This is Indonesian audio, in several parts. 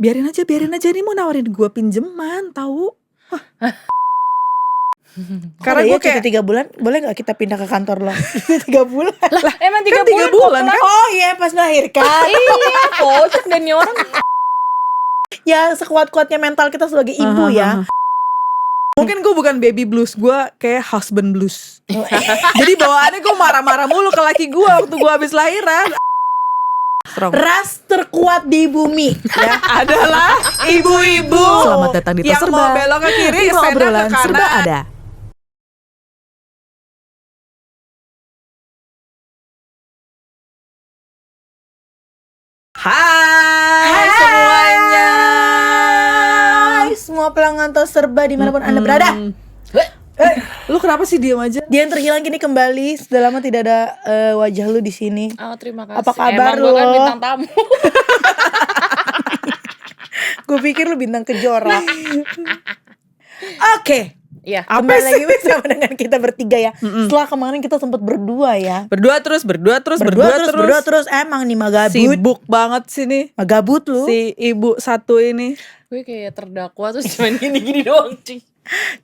biarin aja nih mau nawarin gue pinjeman tahu. Karena gue kayak 3 bulan, boleh gak kita pindah ke kantor lo? 3 bulan. Lah emang 3 Kan 3 bulan kan? Oh iya pas melahirkan. Iya, kocak dan nih orang. Ya sekuat-kuatnya mental kita sebagai ibu ya. Mungkin gue bukan baby blues, gue kayak husband blues. Jadi bawaannya gue marah-marah mulu ke laki gue waktu gue habis lahiran. Strong. Ras terkuat di bumi ya Adalah ibu-ibu. Selamat datang di yang Tos mau Serba. belok ke kiri, Lima sepeda ke obrolan serba kanan. ada. Hai semuanya. Hai semua pelanggan Tos Serba dimanapun Anda berada. Lu kenapa sih diam aja? Dia yang terhilang kini kembali. Sudah lama tidak ada wajah lu di sini. Oh, terima kasih. Apa kabar Emang gue kan lo? bintang tamu. Gue pikir lu bintang kejora. Oke, Iya. kembali lagi bersama dengan kita bertiga ya. Setelah kemarin kita sempat berdua ya. Berdua terus. Berdua terus. Emang nih magabut. Sibuk banget sih nih Magabut lu. si ibu satu ini. Gue kayak terdakwa terus cuman gini-gini doang, cuy.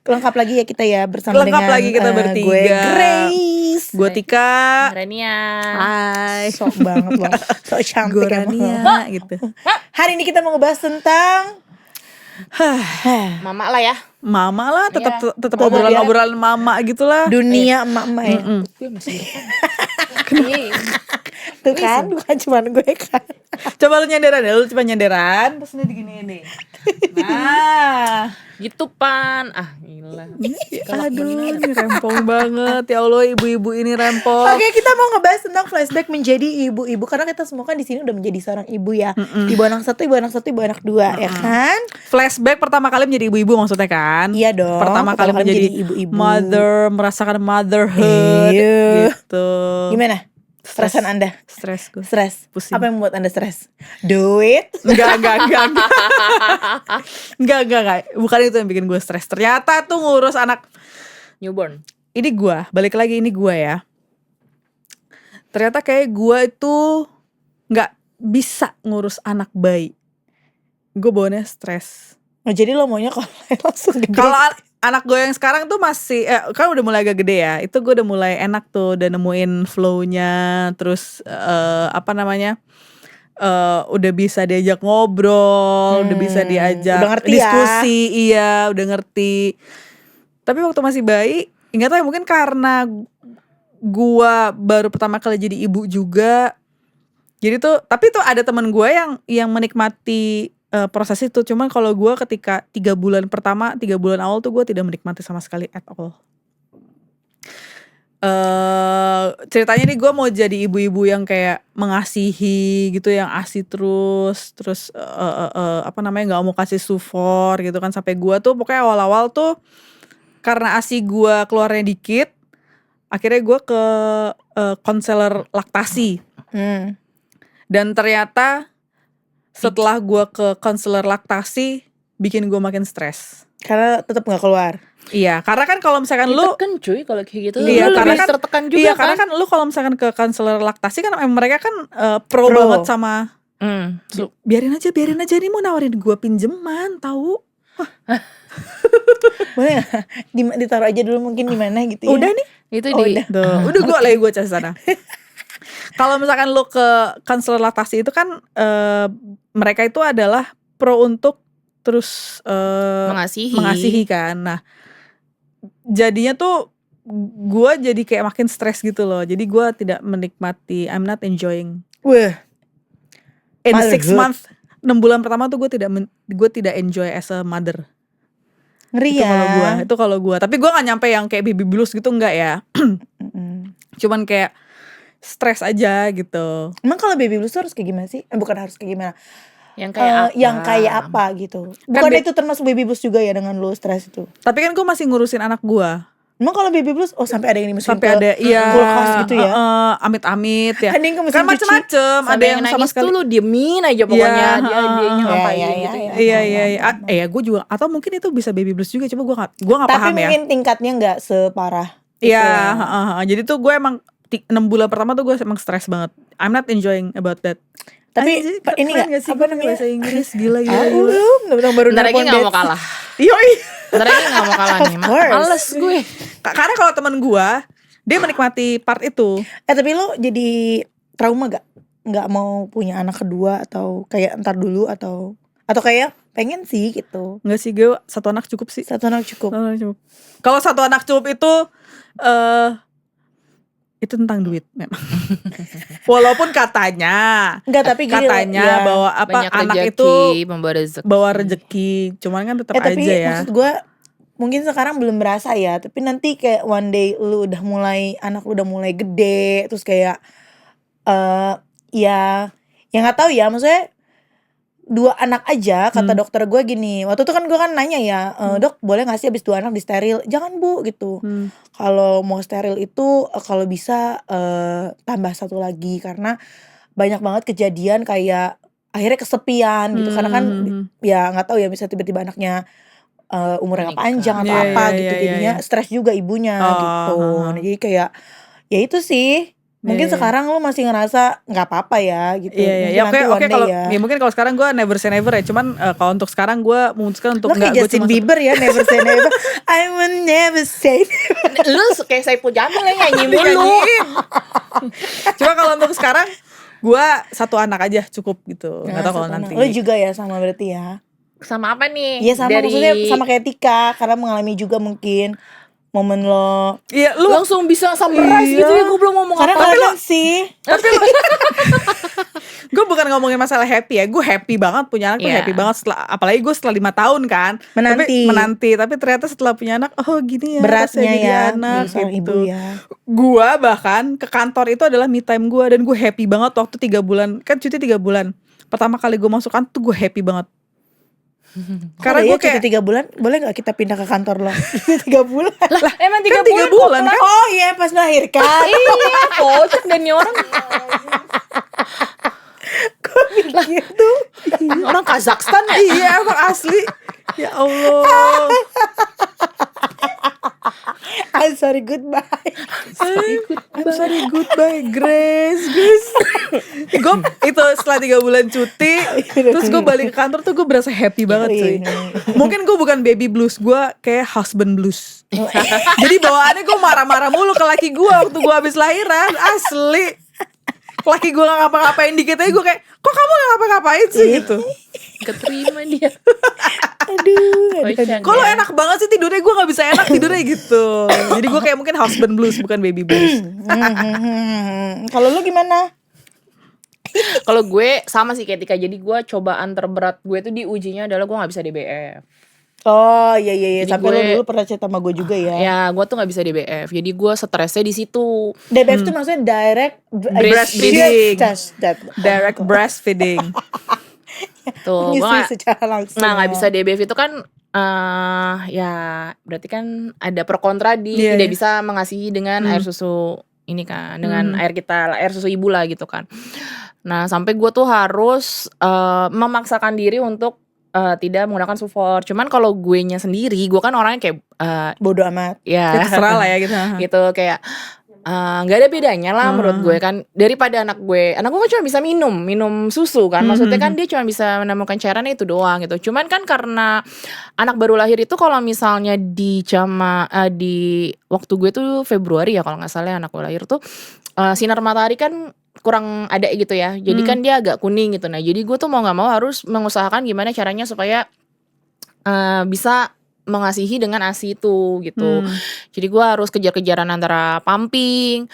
Lengkap lagi ya kita ya bersama Lengkap dengan lagi kita bertiga. gue Grace. Gue Tika. Rania. Hai. Sok banget loh. Sok cantik Gue emang. Rania gitu. Hari ini kita mau ngebahas tentang Mama lah ya. Mama lah, tetap Iya. tetap Tetap obrolan-obrolan mama gitulah. dunia emak-emak ya. Gue masih Iya. Tuh kan, bukan cuma gue kan. Coba lu nyenderan ya, lu coba nyenderan. Terus ini digini nih. Nah, Gitu pan. Ah, gila. aduh, ini rempong banget. Ya Allah, ibu-ibu ini rempong. Oke, kita mau ngebahas tentang flashback menjadi ibu-ibu karena kita semua kan di sini udah menjadi seorang ibu ya. Ibu anak satu, ibu anak dua, ya kan? Flashback pertama kali menjadi ibu-ibu maksudnya kan? Iya dong. Pertama kali menjadi ibu-ibu. mother, merasakan motherhood Iya. gitu. Gimana? Stresan Anda? Stres gue. Stres. Pusing. Apa yang membuat Anda stres? Duit. Enggak. Enggak. Bukan itu yang bikin gue stres. Ternyata tuh ngurus anak. Newborn. Ini gue, balik lagi ini gue ya. Ternyata kayak gue itu gak bisa ngurus anak bayi. Gue bawanya stres. Oh, jadi lo maunya kalau langsung gede. Kalau anak gue yang sekarang tuh masih kan udah mulai agak gede ya. Itu gue udah mulai enak tuh, udah nemuin flow-nya. Terus udah bisa diajak ngobrol, udah bisa diajak udah ngerti diskusi, iya udah ngerti. Tapi waktu masih bayi, nggak tahu ya, mungkin karena gue baru pertama kali jadi ibu juga. Jadi tuh, tapi tuh ada teman gue yang menikmati proses itu. Cuman kalau gue ketika 3 bulan pertama, 3 bulan awal tuh gue tidak menikmati sama sekali at all. Ceritanya nih gue mau jadi ibu-ibu yang kayak mengasihi gitu, yang asih terus nggak mau kasih sufor gitu kan. Sampai gue tuh pokoknya awal-awal tuh karena asi gue keluarnya dikit, akhirnya gue ke konselor laktasi. Dan ternyata setelah gue ke konselor laktasi bikin gue makin stres. Karena tetap nggak keluar. Iya, karena kan kalau misalkan lu Ditekan cuy kalau kayak gitu. Iya, Lu karena lebih kan tertekan juga iya, kan. karena kan lu kalau misalkan ke konselor laktasi kan mereka kan pro banget sama biarin aja nih mau nawarin gue pinjeman tahu. Boleh nggak ditaruh aja dulu mungkin di mana gitu ya? Udah nih. Itu Oh, di Udah gue lagi gue cari sana. Kalau misalkan lu ke konselor laktasi itu kan mereka itu adalah pro untuk terus mengasihi kan. Nah, jadinya tuh gue jadi kayak makin stres gitu loh. Jadi gue tidak menikmati, I'm not enjoying. Wah, In motherhood. 6 months, 6 bulan pertama tuh gue tidak enjoy as a mother. ngeri Itu ya. kalau gue. Tapi gue nggak nyampe yang kayak baby blues gitu, enggak ya. Cuman kayak stres aja gitu. Emang kalau baby blues tuh harus kayak gimana sih? Bukan harus kayak gimana? yang kayak apa? Gitu. Bukan itu termasuk baby blues juga ya dengan lu stres itu? Tapi kan gue masih ngurusin anak gue. Emang kalau baby blues, sampai ada yang dimasukin Sampai ada kulkas gitu ya? Amit-amit ya. Ada yang ke mesin Kan cuci. macem-macem. Ada yang sama nangis sekali. tuh lu diemin aja pokoknya. Iya, Dia ngapain iya, gitu. iya. Iya. Gue juga. Atau mungkin itu bisa baby blues juga. Coba gue nggak Tapi paham ya. mungkin tingkatnya nggak separah. Iya. Jadi tuh gue emang 6 bulan pertama tuh gue emang stres banget. I'm not enjoying about that. Tapi Anjir, ini keren nggak sih apa gue namanya? bahasa Inggris gila. Baru Bentar lagi nelpon gak mau Betsy. kalah. Yoi. Bentar lagi gak mau kalah nih. Of course. Males gue. Karena kalau teman gue dia menikmati part itu. Tapi lo jadi trauma gak? Nggak mau punya anak kedua atau kayak ntar dulu atau kayak pengen sih gitu. Enggak sih, gue satu anak cukup sih. Satu anak cukup. Satu anak cukup. Kalau satu anak cukup itu tentang duit memang. Walaupun katanya Enggak, tapi gini katanya ya, bahwa apa Banyak anak rezeki, itu membawa rezeki. bawa rezeki, cuman kan tetap tapi aja ya. maksud gue mungkin sekarang belum berasa ya, tapi nanti kayak one day anak lu udah mulai gede, terus kayak ya nggak tahu ya, maksudnya 2 anak aja kata dokter gue gini. Waktu itu kan gue kan nanya ya, dok boleh gak sih abis 2 anak di steril? Jangan bu gitu. Kalau mau steril itu kalau bisa tambah 1 lagi, karena banyak banget kejadian kayak akhirnya kesepian gitu. Karena kan ya gak tahu ya, bisa tiba-tiba anaknya umurnya gak panjang atau Iya, apa iya, gitu. iya, Jadinya iya. stres juga ibunya gitu. Nah, jadi kayak ya itu sih. Mungkin Iya. sekarang lu masih ngerasa nggak apa-apa ya gitu. Iya, Mungkin ya nanti oke one day kalau ya. ya mungkin kalau sekarang gue never say never ya. Cuman kalau untuk sekarang gue memutuskan untuk Lo kayak gue Justin Bieber ya, never say never. I will never say never. Lu kayak Saipul Jamil ya nyanyi mulu. nyanyiin. Cuma kalau untuk sekarang gue 1 anak aja cukup gitu. Nggak tahu kalau nanti. Lo juga ya sama berarti ya. Sama apa nih? Iya sama, maksudnya sama kayak Tika, karena mengalami juga mungkin momen lo. Iya lu langsung bisa summarize Iya. gitu ya. Gue belum ngomong Karena apa. kadang sih gue bukan ngomongin masalah happy ya, gue happy banget punya anak tuh Iya. happy banget setelah, apalagi gue setelah 5 tahun kan menanti, tapi ternyata setelah punya anak gini ya beratnya rasanya jadi ya anak jadi seorang gitu. ibu ya. Gue bahkan ke kantor itu adalah me time gue, dan gue happy banget waktu 3 bulan kan cuti 3 bulan pertama kali gue masuk kantor tuh gue happy banget. Karena gue kayak 3 bulan, boleh gak kita pindah ke kantor lo? 3 bulan. Lah emang 3 kan 3 bulan kan. Oh iya pas melahirkan. Iya, kocak dan nih orang. Gitu. Orang Kazakhstan ya. Iya emang asli. Ya Allah. I'm sorry goodbye. I'm sorry goodbye Grace. Gue itu setelah 3 bulan cuti, terus gue balik ke kantor tuh gue berasa happy banget cuy. Mungkin gue bukan baby blues, gue kayak husband blues. Jadi bawaannya gue marah-marah mulu ke laki gue waktu gue habis lahiran, asli. Laki gue gak ngapa-ngapain dikit aja gue kayak, kok kamu gak ngapa-ngapain sih gitu. Keterima dia. Aduh. Kocak Kok lo ya. enak banget sih tidurnya, gue gak bisa enak tidurnya gitu. Jadi gue kayak mungkin husband blues bukan baby blues. Kalau lu gimana? Kalau gue sama sih kayak Tika. Jadi gue cobaan terberat gue tuh di ujinya adalah gue gak bisa DBF. Oh iya. Jadi Sampai gue- lu dulu pernah cerita sama gue juga ya. Ya gue tuh gak bisa DBF. Jadi gue stresnya di situ. DBF itu maksudnya direct Breastfeeding. Direct Direct breastfeeding. Tuh gue Menyusui secara langsung. Nah gak bisa DBF itu kan ya berarti kan ada pro kontra di Iya, tidak iya. bisa mengasihi dengan air susu ini kan, dengan air susu ibu lah gitu kan. Nah sampai gue tuh harus memaksakan diri untuk tidak menggunakan sufor. Cuman kalau gue nya sendiri, gue kan orangnya kayak Bodoh amat. Ya ya terserah lah ya gitu. gitu kayak nggak ada bedanya lah menurut gue kan daripada anak gue kan cuma bisa minum susu kan, maksudnya kan dia cuma bisa menemukan cairannya itu doang gitu. Cuman kan karena anak baru lahir itu kalau misalnya di waktu gue tuh Februari ya kalau nggak salah anak gue lahir tuh sinar matahari kan kurang ada gitu ya, jadi kan dia agak kuning gitu. Nah jadi gue tuh mau nggak mau harus mengusahakan gimana caranya supaya bisa mengasihi dengan ASI itu gitu. Jadi gue harus kejar-kejaran antara pumping,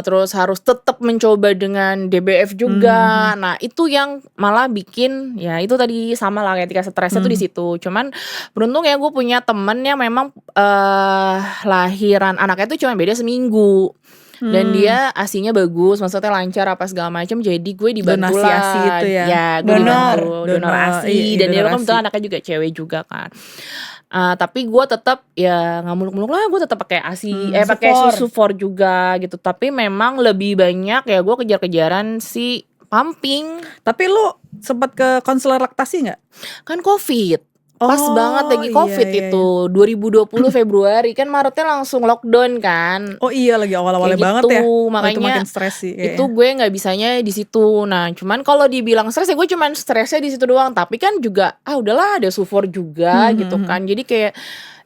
terus harus tetap mencoba dengan DBF juga. Nah itu yang malah bikin ya itu tadi sama lah ketika stresnya tuh di situ. Cuman beruntung ya gue punya temen yang memang lahiran anaknya tuh cuma beda seminggu. Dan dia ASInya bagus, maksudnya lancar apa segala macam. Jadi gue dibantu Donasi lah. ASI itu ya. Ya gue dibantu donor Donor, ASI. iya, Dan dia donor kan ASI. betul anaknya juga cewek juga kan. Tapi gue tetap ya nggak muluk-muluk lah, gue tetap pakai ASI, pakai sufor. susu for juga gitu. Tapi memang lebih banyak ya gue kejar-kejaran si pumping. Tapi lu sempat ke konselor laktasi nggak? Kan COVID. Pas Oh, banget lagi iya, Covid iya, itu 2020 Februari kan Maretnya langsung lockdown kan. Oh iya, lagi awal-awalnya Kayak banget gitu, ya. Oh, itu makanya makin stres sih itu kayaknya. gue nggak bisanya di situ. Nah, cuman kalau dibilang stres ya gue cuman stresnya di situ doang. Tapi kan juga udahlah ada sufor juga gitu kan. Jadi kayak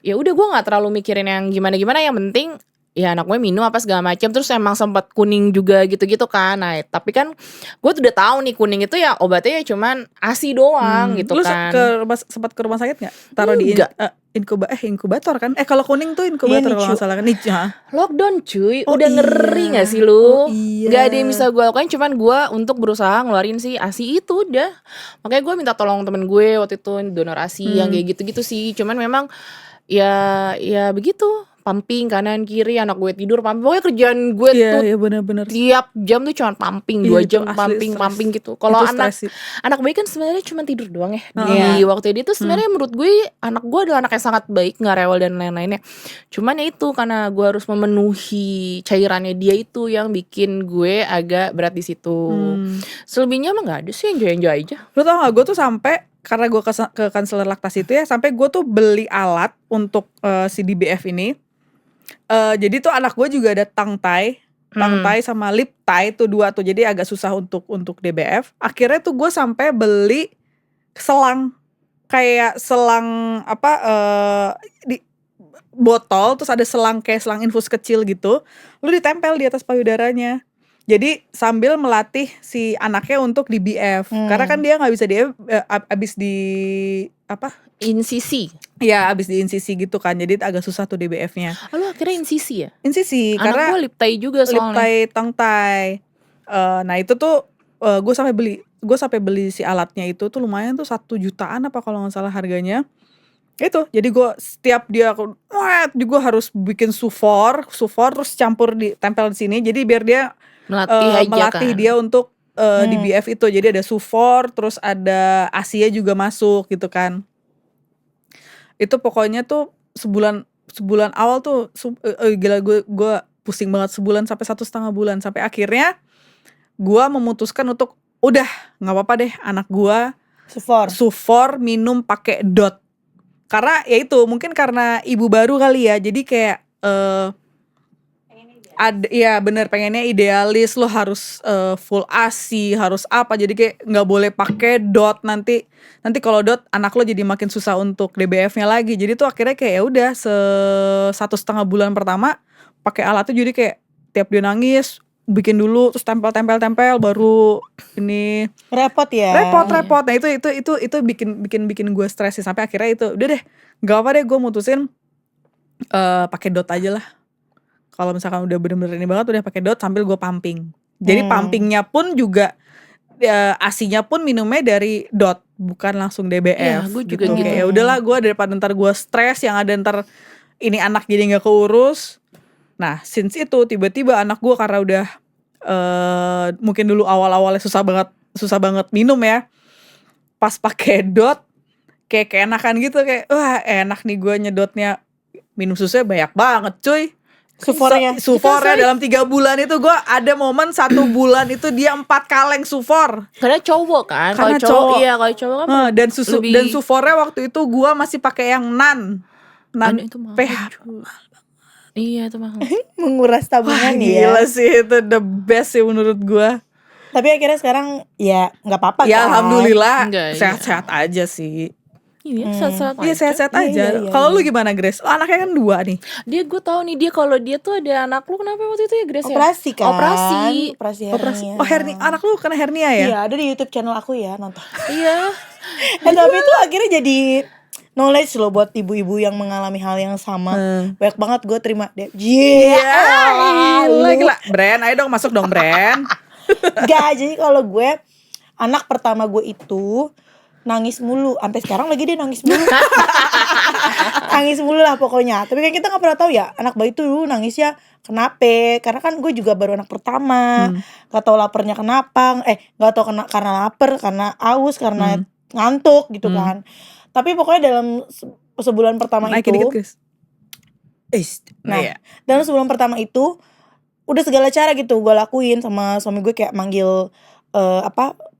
ya udah gue nggak terlalu mikirin yang gimana-gimana. Yang penting ya anak gue minum apa segala macam. Terus emang sempat kuning juga gitu-gitu kan. Nah, tapi kan gue tuh udah tahu nih kuning itu ya obatnya ya cuman ASI doang gitu Lu kan. sempat ke rumah sakit nggak? Taruh di Enggak. inkubator kan? Kalau kuning tuh inkubator Iya, kalau nggak Nicu. salah kan. Lockdown cuy, Oh udah iya. ngeri gak sih lu? Oh iya. Gak ada yang bisa gue lakukan, cuman gue untuk berusaha ngeluarin si ASI itu udah. Makanya gue minta tolong temen gue waktu itu donor ASI yang kayak gitu-gitu sih. Cuman memang ya begitu, pumping kanan kiri, anak gue tidur pumping. Pokoknya kerjaan gue tuh Iya benar-benar. tiap jam tuh cuma pumping, 2 Iya, itu jam asli stres. pumping gitu. Kalau Itu anak stres sih. anak bayi kan sebenarnya cuma tidur doang ya Iya. di waktu itu sebenarnya menurut gue anak gue adalah anak yang sangat baik, nggak rewel dan lain-lainnya. Cuman ya itu karena gue harus memenuhi cairannya dia itu yang bikin gue agak berat di situ. Selebihnya mah nggak ada sih, enjoy aja. Lu tau gak, gue tuh sampai karena gue ke konselor laktasi itu ya, sampai gue tuh beli alat untuk si DBF ini. Jadi tuh anak gue juga ada tongue tie sama lip tie tuh 2 tuh, jadi agak susah untuk DBF. Akhirnya tuh gue sampai beli selang, kayak selang di botol, terus ada selang kayak selang infus kecil gitu, lu ditempel di atas payudaranya. Jadi sambil melatih si anaknya untuk DBF, karena kan dia nggak bisa abis di Insisi. ya abis di insisi gitu kan, jadi agak susah tuh DBF-nya. Lu akhirnya insisi ya? Insisi Anak karena gue lip tie juga lip soalnya. tie, tongue tie. Nah itu tuh gue sampai beli si alatnya itu tuh lumayan tuh 1 jutaan apa kalau nggak salah harganya. Itu jadi gue setiap dia juga harus bikin sufor terus campur ditempel di sini, jadi biar dia melatih kan. dia untuk DBF itu. Jadi ada sufor, terus ada ASI juga masuk gitu kan. Itu pokoknya tuh sebulan awal tuh gila, gue pusing banget sebulan sampai 1,5 bulan, sampai akhirnya gue memutuskan untuk udah nggak apa-apa deh anak gue sufor minum pakai dot. Karena ya itu mungkin karena ibu baru kali ya, jadi kayak ya bener, pengennya idealis, lo harus full ASI, harus apa, jadi kayak nggak boleh pakai dot, nanti kalau dot anak lo jadi makin susah untuk DBF-nya lagi. Jadi tuh akhirnya kayak ya udah 1,5 bulan pertama pakai alat tuh, jadi kayak tiap dia nangis bikin dulu, terus tempel baru ini Repot ya. repot. Nah itu bikin gue stres sih, sampai akhirnya itu udah deh nggak apa deh, gue mutusin pakai dot aja lah. Kalau misalkan udah bener-bener ini banget, udah pakai dot sambil gue pumping. Jadi pumpingnya pun juga ASInya pun minumnya dari dot, bukan langsung DBF. Iya, gue juga gitu. Kayak ya udahlah, gue daripada ntar gue stres, yang ada ntar ini anak jadi nggak keurus. Nah, since itu tiba-tiba anak gue karena udah mungkin dulu awal-awalnya susah banget minum ya, pas pakai dot kayak keenakan gitu, kayak wah enak nih gue nyedotnya, minum susunya banyak banget cuy. Sufornya dalam 3 bulan itu gue ada momen 1 bulan itu dia 4 kaleng sufor. Karena cowok kan, Karena kalau cowok iya, kalau cowok kan dan sufornya waktu itu gue masih pakai yang nan itu mahal. PH. Iya itu mahal. Menguras tabungan ya. Gila sih, itu the best sih menurut gue. Tapi akhirnya sekarang ya nggak apa-apa Ya kan. alhamdulillah Enggak, sehat-sehat aja sih. Iya, sehat-sehat Iya sehat-sehat aja. Iya. Kalau lu gimana Grace? Anaknya kan 2 nih. Dia gue tahu nih, dia kalau dia tuh ada anak lu kenapa waktu itu ya Grace ya? Operasi kan. Operasi hernia. Oh hernia, anak lu kena hernia ya? Iya, ada di YouTube channel aku ya, nonton. Iya. Tapi itu akhirnya jadi knowledge loh buat ibu-ibu yang mengalami hal yang sama. Banyak banget gue terima deh. Gila. Brand, ayo dong masuk dong Brand. Gak, jadi kalau gue anak pertama gue itu nangis mulu, sampai sekarang lagi dia nangis mulu. Nangis mulu lah pokoknya. Tapi kan kita nggak pernah tahu ya anak bayi tuh dulu nangisnya kenapa. Karena kan gue juga baru anak pertama, nggak tahu laparnya kenapa. Nggak tahu karena lapar, karena aus, karena ngantuk gitu kan. Tapi pokoknya dalam sebulan pertama Naikin itu, dikit Grace. nah dalam sebulan pertama itu udah segala cara gitu gue lakuin sama suami gue, kayak manggil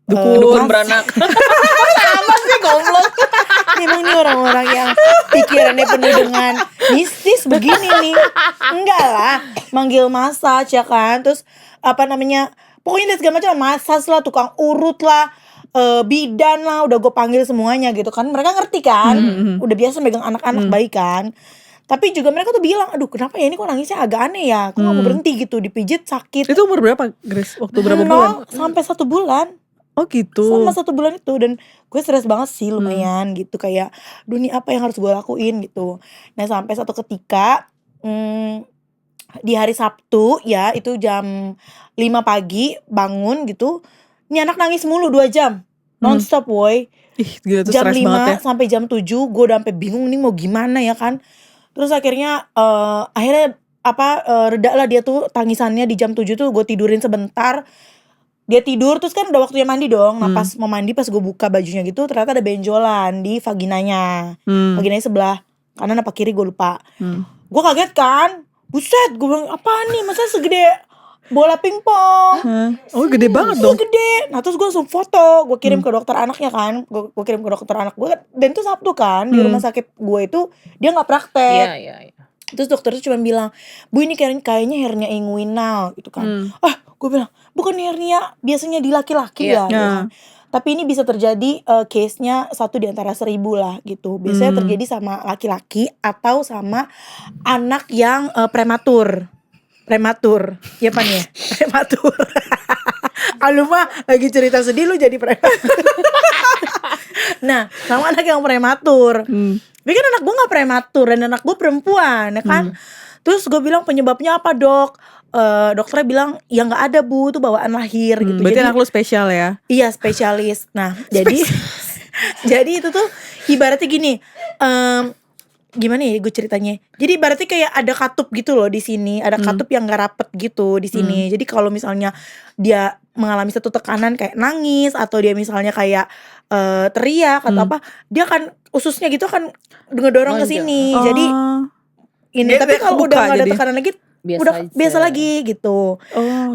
Dukun beranak. sama sih goblok. Emang nih orang-orang yang pikirannya penuh dengan mistis begini nih. Enggak lah, manggil massage ya kan. Terus apa namanya, pokoknya segala macam, massage lah, tukang urut lah, bidan lah, udah gue panggil semuanya gitu kan. Mereka ngerti kan, udah biasa megang anak-anak bayi kan. Tapi juga mereka tuh bilang, aduh kenapa ya ini kok nangisnya agak aneh ya, kok gak mau berhenti gitu, dipijit sakit. Itu umur berapa, Grace? Waktu berapa bulan? 0 sampai 1 bulan. Oh gitu. Sama 1 bulan itu. Dan gue stres banget sih lumayan gitu. Kayak duh ini apa yang harus gue lakuin gitu. Nah sampai satu ketika di hari Sabtu ya, itu jam 5 pagi bangun gitu, ini anak nangis mulu 2 jam nonstop woy. Ih gila tuh Jam stres 5 banget ya. sampai jam 7 gue udah sampai bingung nih mau gimana ya kan. Terus akhirnya akhirnya reda lah dia tuh tangisannya. Di jam 7 tuh gue tidurin sebentar. Dia tidur terus kan udah waktunya mandi dong. Nah pas mau mandi, pas gue buka bajunya gitu, ternyata ada benjolan di vaginanya. Vaginanya sebelah kanan apa kiri gue lupa. Gue kaget kan, buset, gue bilang apaan nih, masa segede bola pingpong. Oh gede banget Iya dong. gede. Nah terus gue langsung foto, gue kirim ke dokter anaknya kan. Gue kirim ke dokter anak gue. Dan itu Sabtu kan, di rumah sakit gue itu dia gak praktek. Iya. Terus dokter tuh cuma bilang, Bu ini kayaknya hernia inguinal gitu kan. Gue bilang, bukan hernia biasanya di laki-laki ya gitu kan. Tapi ini bisa terjadi case-nya 1 di antara 1000 lah gitu. Biasanya terjadi sama laki-laki atau sama anak yang prematur. Ya pan ya? Prematur. Lu mah lagi cerita sedih lu jadi prematur. Nah sama anak yang prematur. Tapi kan anak gue gak prematur dan anak gue perempuan ya kan. Terus gue bilang penyebabnya apa dok? Dokternya bilang ya gak ada Bu, itu bawaan lahir gitu. Berarti Jadi, anak lu spesial ya. iya spesialis. Nah jadi jadi itu tuh ibaratnya gini, gimana ya gue ceritanya. Jadi ibaratnya kayak ada katup gitu loh di sini, ada katup yang gak rapet gitu di sini. Jadi kalau misalnya dia mengalami satu tekanan kayak nangis, atau dia misalnya kayak teriak atau apa, dia akan ususnya gitu akan ngedorong ke sini. Jadi ini, tapi kalau udah gak ada tekanan lagi, udah biasa lagi gitu.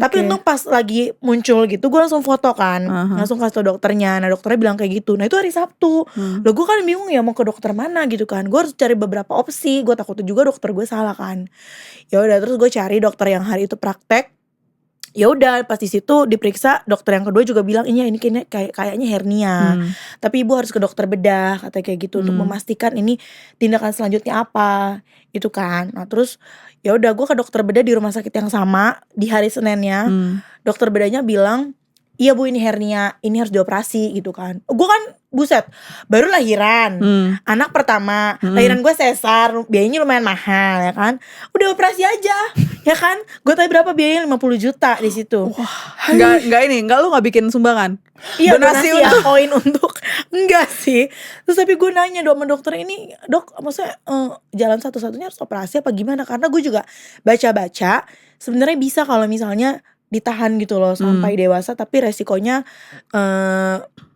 Tapi untung pas lagi muncul gitu, gue langsung foto kan, langsung kasih tau dokternya. Nah dokternya bilang kayak gitu. Nah itu hari Sabtu. Loh gue kan bingung ya mau ke dokter mana gitu kan. Gue harus cari beberapa opsi. Gue takut juga dokter gue salah kan. Ya udah terus gue cari dokter yang hari itu praktek. Ya udah pas di situ diperiksa, dokter yang kedua juga bilang ini kayaknya hernia. Tapi ibu harus ke dokter bedah, katanya kayak gitu, untuk memastikan ini tindakan selanjutnya apa itu kan. Nah terus ya udah gue ke dokter bedah di rumah sakit yang sama di hari Seninnya. Dokter bedahnya bilang iya Bu ini hernia, ini harus dioperasi gitu kan. Gue kan buset, baru lahiran, anak pertama, lahiran gue sesar, biayanya lumayan mahal ya kan. Udah operasi aja ya kan. Gue tanya berapa biayanya, 50 juta di situ. Enggak lu gak bikin sumbangan? Iya donasi ya, koin untuk enggak sih. Terus tapi gue nanya sama dokter ini, dok maksudnya jalan satu-satunya harus operasi apa gimana? Karena gue juga baca-baca sebenarnya bisa kalau misalnya ditahan gitu loh sampai dewasa, tapi resikonya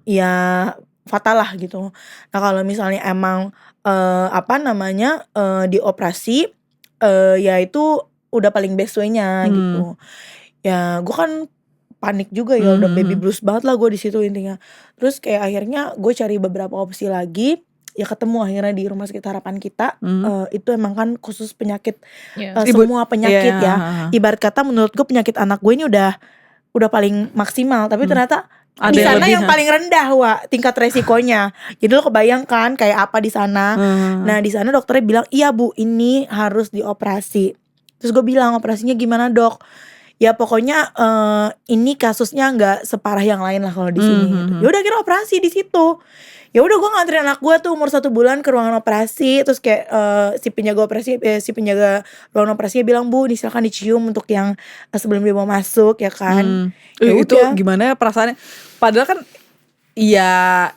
ya fatal lah gitu. Nah kalau misalnya emang dioperasi, ya itu udah paling best way-nya gitu. Ya gue kan panik juga ya, udah baby blues banget lah gue di situ intinya. Terus kayak akhirnya gue cari beberapa opsi lagi. Ya ketemu akhirnya di Rumah Sakit Harapan Kita. Itu emang kan khusus penyakit, semua penyakit ya. Ibarat kata menurut gue penyakit anak gue ini udah paling maksimal. Tapi ternyata di sana yang paling rendah tingkat resikonya. Jadi lo kebayangkan kayak apa di sana. Nah di sana dokternya bilang iya Bu ini harus dioperasi. Terus gue bilang operasinya gimana dok? Ya pokoknya ini kasusnya nggak separah yang lain lah kalau di sini. Gitu. Ya udah kira operasi di situ. Ya udah gue nganterin anak gue tuh umur 1 bulan ke ruangan operasi. Terus kayak si penjaga ruangan operasinya bilang Bu silakan dicium untuk yang sebelum dia mau masuk ya kan. Ya itu gimana ya perasaannya? Padahal kan ya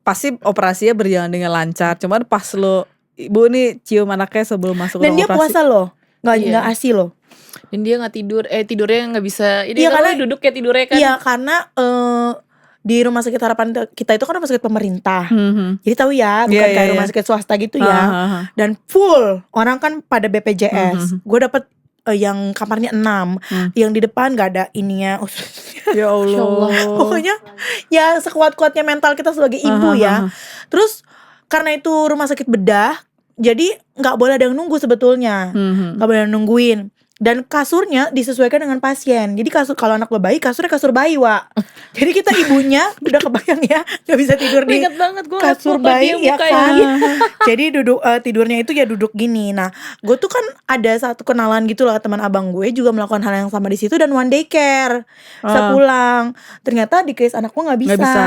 pasti operasinya berjalan dengan lancar. Cuman pas lo ibu nih cium anaknya sebelum masuk ruang operasi. Dan dia puasa loh, nggak ASI loh. Dan dia nggak tidur, tidurnya nggak bisa. Ini iya, karena duduk kayak tidurnya kan. Iya karena di Rumah Sakit Harapan Kita itu kan rumah sakit pemerintah. Jadi tahu ya, bukan kayak rumah sakit swasta gitu ya. Dan full orang kan pada BPJS. Gue dapet yang kamarnya 6, yang di depan gak ada ininya. Ya Allah. Pokoknya ya sekuat-kuatnya mental kita sebagai ibu ya. Terus karena itu rumah sakit bedah, jadi nggak boleh ada yang nunggu sebetulnya, nggak boleh ada yang nungguin. Dan kasurnya disesuaikan dengan pasien. Jadi kasur, kalau anak lo bayi, kasurnya kasur bayi, Wak. Jadi kita ibunya udah kebayang ya, nggak bisa tidur di Ingat banget gue kasur bayi ya kan. Jadi duduk tidurnya itu ya duduk gini. Nah, gue tuh kan ada satu kenalan gitu lah, teman abang gue juga melakukan hal yang sama di situ dan one day care. Sepulang, ternyata di case anak gue nggak Nggak bisa.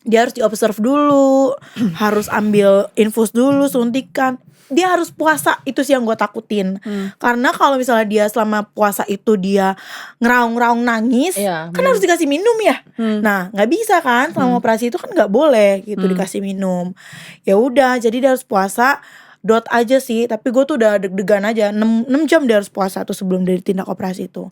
Dia harus diobserve dulu, harus ambil infus dulu, suntikan. Dia harus puasa, itu sih yang gue takutin. Karena kalau misalnya dia selama puasa itu dia ngeraung-ngeraung nangis, kan harus dikasih minum ya. Nah, nggak bisa kan, selama operasi itu kan nggak boleh gitu dikasih minum. Ya udah, jadi dia harus puasa. Dot aja sih, tapi gue tuh udah deg-degan aja. 6 jam dia harus puasa tuh sebelum dia ditindak operasi itu.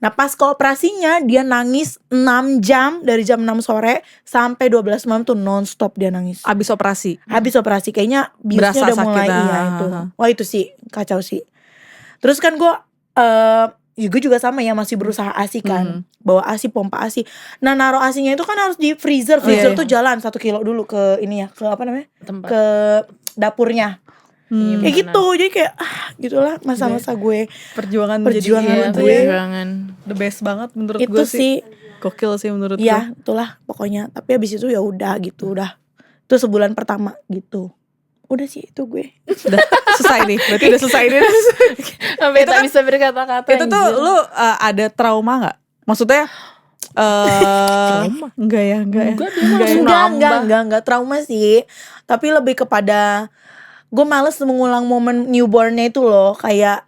Nah, pas ke operasinya dia nangis 6 jam, dari jam 6 sore sampai 12 malam tuh non-stop dia nangis. Abis operasi. Habis operasi kayaknya biusnya Berasa udah mulai sakit, iya itu. Wah, itu sih kacau sih. Terus kan gue juga sama ya, masih berusaha ASI kan. Bawa ASI, pompa ASI. Nah, naruh ASInya itu kan harus di freezer. Freezer tuh jalan 1 kilo dulu ke ini ya, ke apa namanya? Tempat. Ke dapurnya. Kayak gitu, jadi kayak gitulah masa-masa gue. Perjuangan gue. The best banget menurut Itu gue sih. Gokil sih menurut gue. Ya itulah pokoknya. Tapi habis itu ya udah gitu, udah. Itu sebulan pertama gitu. Udah sih itu gue. Udah selesai nih. Berarti udah selesai nih. Sampai tak bisa berkata-kata. Itu tuh lu ada trauma gak? Maksudnya enggak ya. Enggak trauma sih. Tapi lebih kepada gue males mengulang momen newbornnya itu loh. Kayak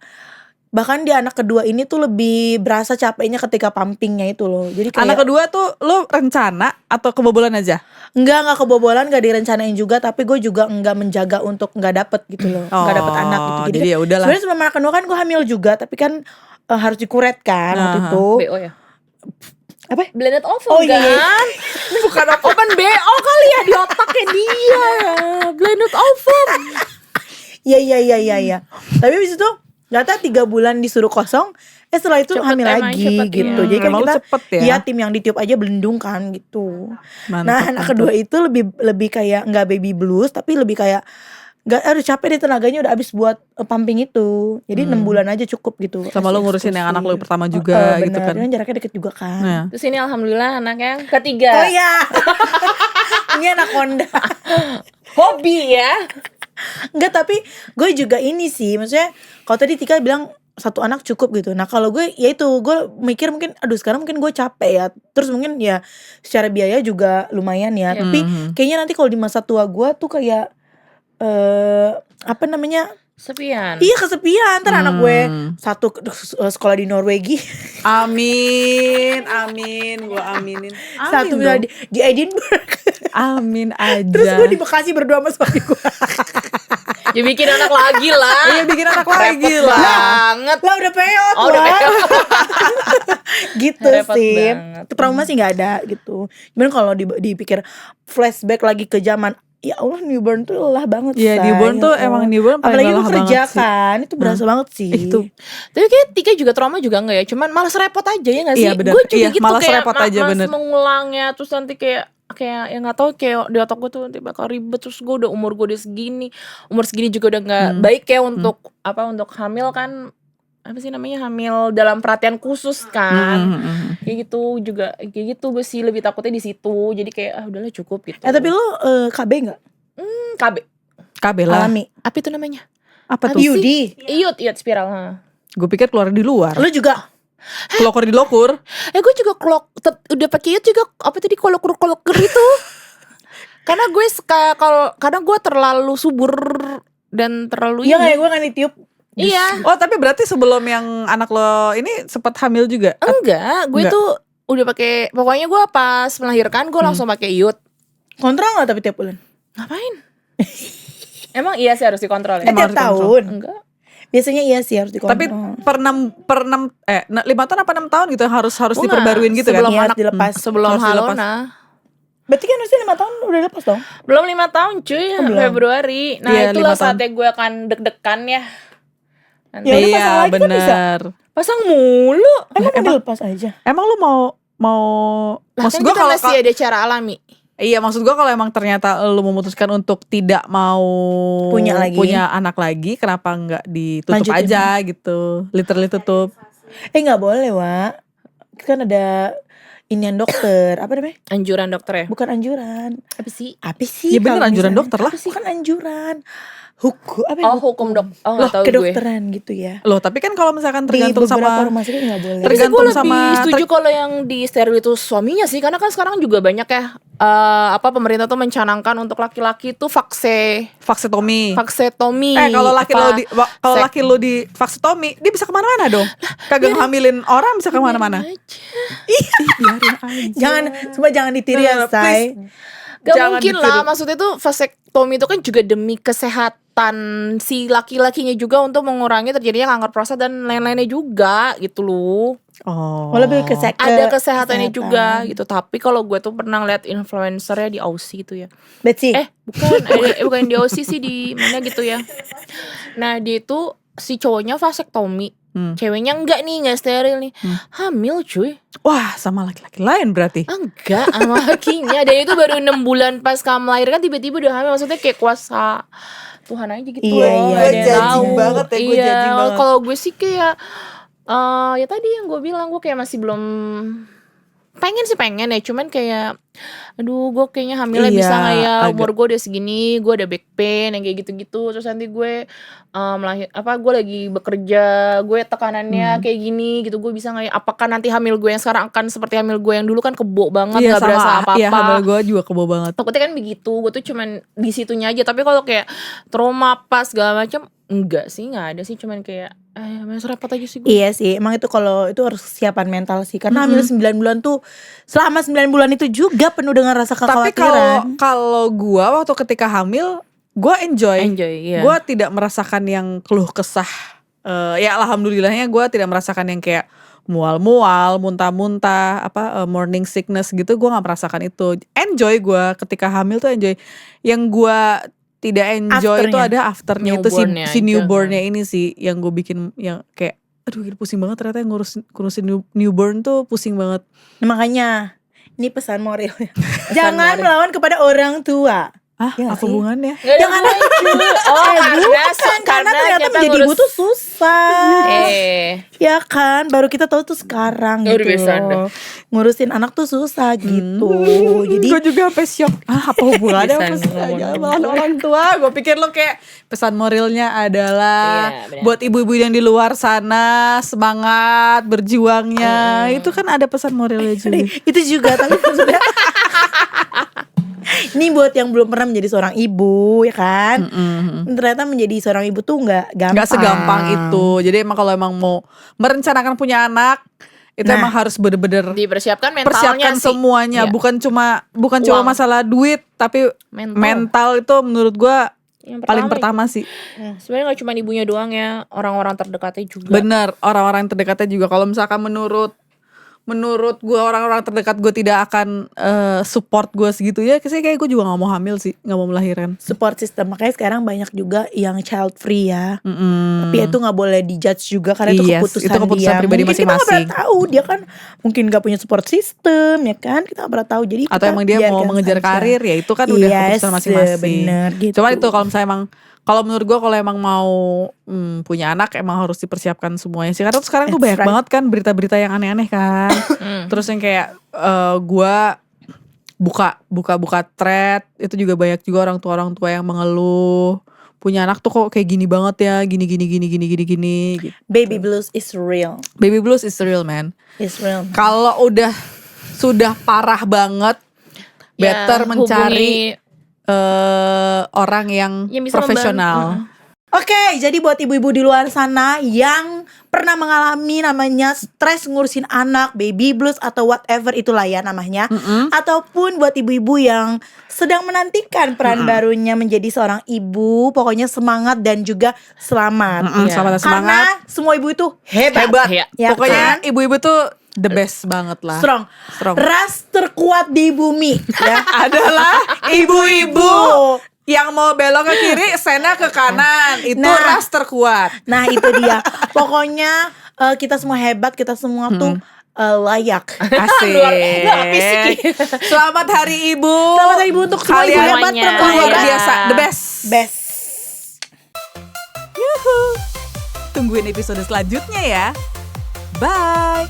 bahkan di anak kedua ini tuh lebih berasa capeknya ketika pumpingnya itu loh. Jadi kayak anak kedua tuh lu rencana atau kebobolan aja? Enggak kebobolan, enggak direncanain juga. Tapi gue juga enggak menjaga untuk enggak dapet gitu loh. Enggak dapet anak gitu. Jadi ya udahlah. Sebenarnya sebelum anak kedua kan gue hamil juga. Tapi kan harus dikuret kan waktu itu. BO ya? Apa? Blended ovum iya. kan? Bukan open BO kali ya di otaknya dia. Blended ovum. Iya. Tapi abis itu ternyata 3 bulan disuruh kosong. Setelah itu Cepet hamil emang, lagi cepet, gitu. iya. Jadi kan Emang lu kita cepet ya? Iya, tim yang ditiup aja belendung kan gitu. Mantap, Nah, anak kedua itu lebih kayak nggak baby blues, tapi lebih kayak nggak, aduh capek deh, tenaganya udah habis buat pumping itu. Jadi 6 bulan aja cukup gitu. Sama lu ngurusin yang anak lu pertama juga gitu kan. Bener, jaraknya deket juga kan. Nah. Terus ini alhamdulillah anak yang ketiga. Oh iya. Ini anak Honda. Hobi ya. Enggak, tapi gue juga ini sih, maksudnya kalau tadi Tika bilang 1 anak cukup gitu. Nah kalau gue ya itu, gue mikir mungkin aduh sekarang mungkin gue capek ya. Terus mungkin ya secara biaya juga lumayan ya. Tapi kayaknya nanti kalau di masa tua gue tuh kayak apa namanya, Sepian. iya kesepian. Ntar anak gue satu sekolah di Norwegia, Amin. Gue aminin. satu dong. di Edinburgh. Amin aja. Terus gue di Bekasi berdua sama suami gue. Ya bikin anak lagi lah. Iya bikin anak lagi lah. Banget. Lah udah peot Oh, udah lah. peot. Gitu Repot sih. banget. Trauma sih nggak ada gitu. Cuman kalau dipikir flashback lagi ke zaman, ya Allah newborn tuh lelah banget. Iya, say. newborn tuh Ya emang Allah. newborn paling apalagi lu lelah kerja banget sih. kan, itu berasa banget sih. Itu. Tapi kayak Tika juga trauma juga enggak ya? Cuman malas repot aja ya enggak sih? Iya, bener. Gue juga Iya, gitu malas kayak repot aja, bener. mengulangnya. Terus nanti kayak yang nggak tahu, kayak di otak gue tuh nanti bakal ribet. Terus gue udah umur gue udah segini, umur segini juga udah nggak baik ya untuk untuk hamil kan, apa sih namanya, hamil dalam perhatian khusus kan. Kayak gitu juga, kayak gitu gue sih lebih takutnya di situ. Jadi kayak udahlah cukup gitu. Tapi lu KB nggak? KB KB lah. Alami. apa itu namanya? Apa tuh? IUD. Iut spiral. Gue pikir keluar di luar. Lu juga? Kelokur di lokur. Gue juga udah pakai Iut juga, apa tadi, kolokur itu. Karena gue karena gue terlalu subur dan terlalu Iya kayak gue kan ditiup. Iya. Oh tapi berarti sebelum yang anak lo ini sempat hamil juga? Enggak, gue Enggak. tuh udah pakai, pokoknya gue pas melahirkan gue langsung pakai Iut. Kontra nggak tapi tiap bulan? Ngapain? Emang iya sih harus dikontrol ya? Tiap harus dikontrol. tahun. Enggak. Biasanya iya sih harus dikontrol. Tapi per 5 tahun apa 6 tahun gitu harus Enggak, diperbaruin gitu kan? sebelum Iya, anak dilepas. sebelum Harus dilepas. Halona. Berarti kan harusnya 5 tahun udah lepas dong. Belum 5 tahun cuy, belum. Februari. Nah Iya, itulah 5 tahun. saatnya gue akan deg-degan ya. Nanti Ya udah, Iya pasang lagi kan bisa. bener. pasang mulu. Emang dilepas aja. Emang lu mau Lah maksud kan gue kita kalau masih ada cara alami. Iya, maksud gue kalau emang ternyata lu memutuskan untuk tidak mau Punya anak lagi, kenapa nggak ditutup Lanjutin. aja gitu, literally tutup. Nggak boleh, Wak. Kan ada inian dokter, apa namanya? Anjuran dokter ya? Bukan anjuran. Apa sih? Apa sih? Ya bener, kalau anjuran misalnya- dokter lah. Apa sih? Bukan anjuran. Apa ya? Hukum dok. Oh, Loh, nggak tahu gue. kedokteran gitu ya. Loh, tapi kan kalau misalkan Di tergantung beberapa sama rumah sakit nggak boleh. Tapi Tergantung gue lebih sama- setuju kalau yang di steril itu suaminya sih, karena kan sekarang juga banyak ya pemerintah tuh mencanangkan untuk laki-laki tuh vaksetomi. vaksetomi. Kalau laki Apa, lo laki lo di vaksetomi, dia bisa kemana-mana dong. Kagak ngehamilin orang bisa kemana-mana. Biarin aja. Jangan ditiru ya, Bener, Say. Gak Jangan mungkin ditiru. lah, maksudnya tuh vasektomi itu kan juga demi kesehatan si laki-lakinya juga untuk mengurangi terjadinya kanker prostat dan lain-lainnya juga gitu loh. Oh. Lebih ke Ada kesehatannya juga gitu. Tapi kalau gue tuh pernah lihat influencernya di Aussie gitu ya. Betsy. Bukan di Aussie sih, di mana gitu ya. Nah, dia itu si cowoknya vasektomi. Ceweknya enggak steril nih. Hamil cuy. Wah, sama laki-laki lain berarti. Enggak, sama lakinya. Dan itu baru 6 bulan pas kamu melahirkan tiba-tiba udah hamil. Maksudnya kayak kuasa Tuhan aja gitu Iya, loh. iya, Gak ada yang judging tahu. banget ya, gue Iya, judging banget. kalau gue sih kayak ya tadi yang gue bilang, gue kayak masih belum pengen ya, cuman kayak aduh gue kayaknya hamilnya Iya, bisa nggak ya, agak- umur gue udah segini, gue ada back pain yang kayak gitu-gitu, terus nanti gue gue lagi bekerja, gue tekanannya kayak gini gitu, gue bisa nggak ya, apakah nanti hamil gue yang sekarang akan seperti hamil gue yang dulu kan kebo banget, nggak berasa apa-apa. Iya, hamil gue juga kebo banget. Takutnya kan begitu, gue tuh cuman di situnya aja. Tapi kalau kayak trauma pas segala macam, enggak sih, nggak ada sih, cuman kayak mas repot aja sih gue. Iya sih, emang itu kalau itu harus kesiapan mental sih. Karena hamil 9 bulan tuh, selama 9 bulan itu juga penuh dengan rasa Tapi kekhawatiran. kalau gue waktu ketika hamil, gue enjoy. Iya. Gue tidak merasakan yang keluh kesah. Ya alhamdulillahnya gue tidak merasakan yang kayak mual-mual, muntah-muntah, morning sickness gitu. Gue nggak merasakan itu. Enjoy gue ketika hamil tuh enjoy. Yang gue tidak enjoy itu Afternya. ada afternya itu Newborn-nya si aja. newbornnya ini sih yang gue bikin yang kayak aduh ini pusing banget, ternyata yang ngurusin newborn tuh pusing banget. Nah, makanya ini pesan moral. Jangan melawan kepada orang tua. Iya Apa sih? hubungannya? Jangan karena ternyata menjadi ibu tuh susah. Ya kan, baru kita tahu tuh sekarang Luar gitu biasa loh. Ngurusin anak tuh susah gitu. Jadi Gue juga sampai shock. Apa hubungannya Bisa sama orang tua? Gue pikir lo kayak pesan moralnya adalah Iya, benar. buat ibu-ibu yang di luar sana semangat berjuangnya. Itu kan ada pesan moralnya juga. itu juga tapi maksudnya ini buat yang belum pernah menjadi seorang ibu ya kan. Ternyata menjadi seorang ibu tuh nggak gampang. Gak segampang itu. Jadi emang kalau emang mau merencanakan punya anak, itu Nah. emang harus bener-bener dipersiapkan mentalnya persiapkan sih. semuanya. Iya. Bukan cuma Uang. masalah duit, tapi mental itu menurut gue Yang paling pertama sih. Sebenarnya nggak cuma ibunya doang ya, orang-orang terdekatnya juga. Bener, orang-orang terdekatnya juga. Kalau misalkan menurut gue orang-orang terdekat gue tidak akan support gue segitu ya, kayak gue juga nggak mau hamil sih, nggak mau melahirkan. Support system, makanya sekarang banyak juga yang child free ya. Mm-mm. Tapi itu nggak boleh dijudge juga karena itu Yes, keputusan, itu keputusan dia. pribadi Mungkin kita nggak masing-masing. pernah tahu dia kan mungkin nggak punya support system ya kan, kita nggak pernah tahu. Jadi Atau kita emang dia mau biarkan mengejar saja. karir, ya itu kan udah Yes, keputusan masing-masing. bener gitu. Cuman itu kalau misalnya emang, kalau menurut gue kalau emang mau punya anak emang harus dipersiapkan semuanya sih. Karena tuh sekarang tuh That's banyak right. banget kan berita-berita yang aneh-aneh kan. Terus yang kayak gue buka thread itu juga banyak juga orang tua yang mengeluh punya anak tuh kok kayak gini banget ya, gini gitu. Baby blues is real. Baby blues is real, man. Is real. Kalau sudah parah banget, better mencari orang yang bisa profesional. Oke, jadi buat ibu-ibu di luar sana yang pernah mengalami namanya stres ngurusin anak, baby blues atau whatever itulah ya namanya, ataupun buat ibu-ibu yang sedang menantikan peran barunya menjadi seorang ibu, pokoknya semangat dan juga selamat. Selamat dan semangat. Karena semua ibu itu hebat. Iya. Ya Pokoknya kan? ibu-ibu tuh the best banget lah. Strong. Ras terkuat di bumi ya. Adalah ibu-ibu yang mau belok ke kiri, Sena ke kanan. Itu Nah. ras terkuat. Nah itu dia. Pokoknya kita semua hebat, kita semua tuh layak. Asik. Luar fisik. Selamat Hari Ibu. Selamat Hari Ibu untuk semua ibu Kalian hebat semuanya. perempuan luar hebat. biasa, the best. Best. Tungguin episode selanjutnya ya. Bye.